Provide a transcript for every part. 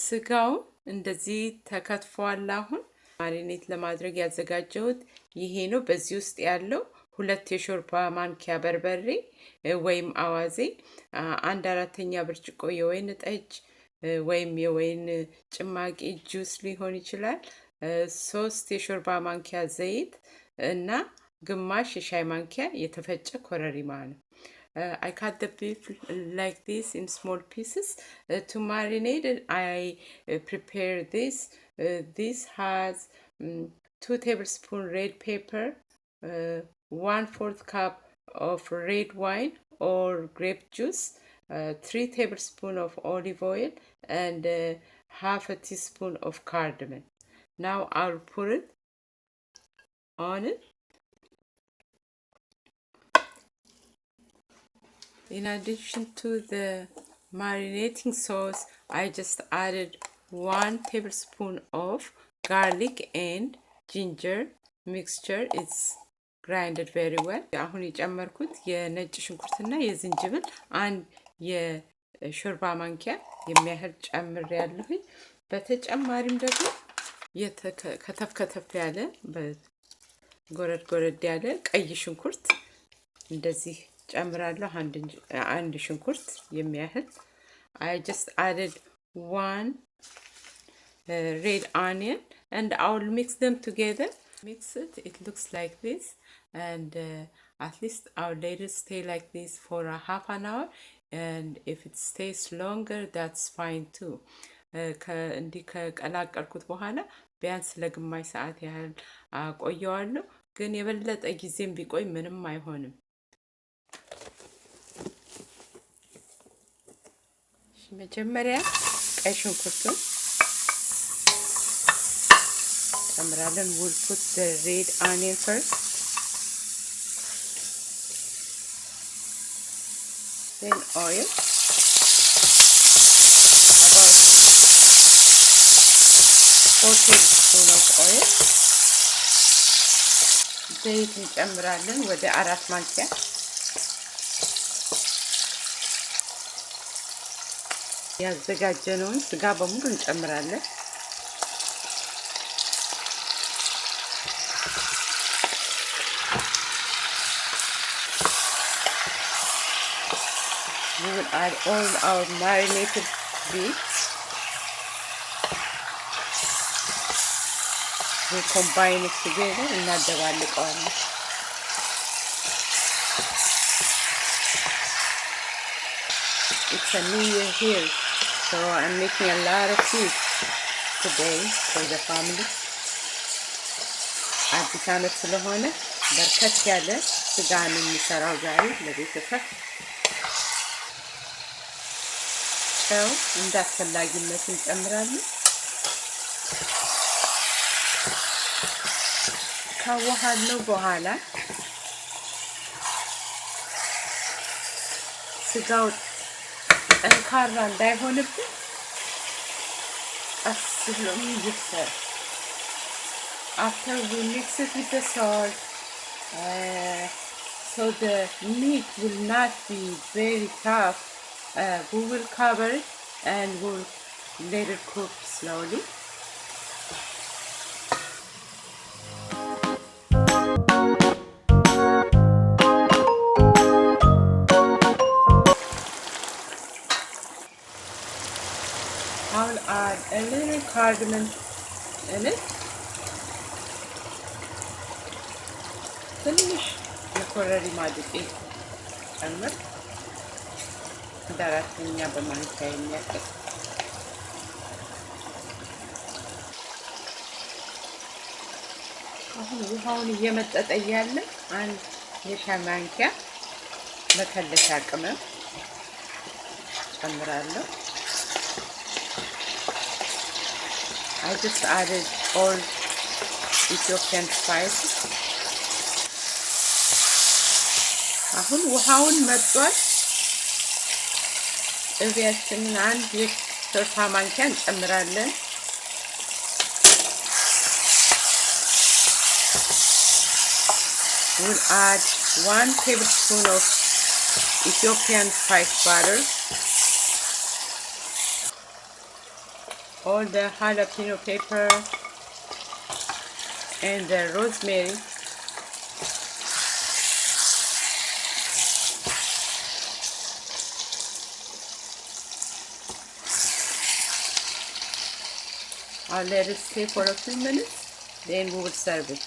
ስጋው እንደዚህ ተከትፏል። አሁን ማሪኔት ለማድረግ ያዘጋጀሁት ይሄ ነው። በዚህ ውስጥ ያለው 2 የሾርባ ማንኪያ በርበሬ ወይም አዋዜ፣ 1/4 ብርጭቆ የወይን ጠጅ ወይም የወይን ጭማቂ ጁስ ሊሆን ይችላል፣ 3 የሾርባ ማንኪያ ዘይት እና ግማሽ የሻይ ማንኪያ የተፈጨ ኮረሪማ ነው። I cut the beef like this in small pieces. To marinate it, I prepare this. This has 2 tablespoons red pepper, 1/4 cup of red wine or grape juice, 3 tablespoons of olive oil, and half a teaspoon of cardamom. Now I'll put it on it. In addition to the marinating sauce, I just added 1 tablespoon of garlic and ginger mixture. It's grinded very well. አሁን የጨመርኩት የነጭ ሽንኩርትና የዝንጅብል አንድ የሾርባ ማንኪያ የሚያህል ጨምሬያለሁኝ። በተጨማሪም ደግሞ ከተፍ ያለ ጎረድ ያለ ቀይ ሽንኩርት እንደዚህ ጨምራለሁ። አንድ ሽንኩርት የሚያህል። I just added 1 red onion and I'll mix them together. Mix it. It looks like this, and at least I'll let it stay like this for a half an hour, and if it stays longer, that's fine too. እንዲህ ከቀላቀልኩት በኋላ ቢያንስ ለግማሽ ሰዓት ያህል አቆየዋለሁ። ግን የበለጠ ጊዜም ቢቆይ ምንም አይሆንም። መጀመሪያ ቀይ ሽንኩርቱን ጨምራለን። we'll put the red onion first, then oil, about 4 tablespoons of oil. ዘይት እንጨምራለን ወደ 4 ማንኪያ። ያዘጋጀነውን ስጋ በሙሉ እንጨምራለን። We will add all our marinated beef. We combine it together እናደባልቀዋለን። It's a new year here, so I'm making a lot of food today for the family. አዲስ ዓመት ስለሆነ በርከት ያለ ስጋ ነው የሚሰራው ዛሬ ለቤተሰብ። ጨው እንደ አስፈላጊነቱ እንጨምራለን። ካዋሃድነው በኋላ ስጋው ጠንካራ እንዳይሆንብን ቀስ ብሎ ይብሰል። After we mix it with the salt, so the meat will not be very tough, we will cover it and we'll let it cook slowly. I'll add a little cardamom in it. ትንሽ የኮረሪማ ዱቄት ጨምር። እንደ 4ኛ በማንኪያ የሚያክል። አሁን ውሃውን እየመጠጠ እያለ አንድ የሻይ ማንኪያ መከለሻ ቅመም ጨምራለሁ። I just added all Ethiopian spices. አሁን ውሃውን መጥቷል። እዚያችንን አንድ የሾርባ ማንኪያ እንጨምራለን። we'll add 1 tablespoon of Ethiopian spice butter, all the jalapeno pepper and the rosemary. I'll let it stay for a few minutes, then we will serve it.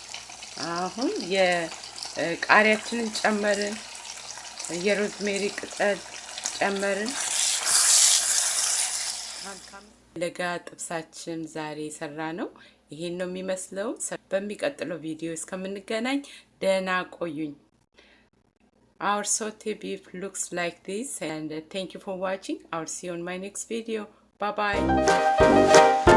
አሁን የቃሪያችንን ጨመርን፣ የሮዝሜሪ ቅጠል ጨመርን። ለጋ ጥብሳችን ዛሬ ሰራ ነው ይሄን ነው የሚመስለው። በሚቀጥለው ቪዲዮ እስከምንገናኝ ደህና ቆዩኝ። Our saute beef looks like this, and thank you for watching. I'll see you on my next video. Bye bye.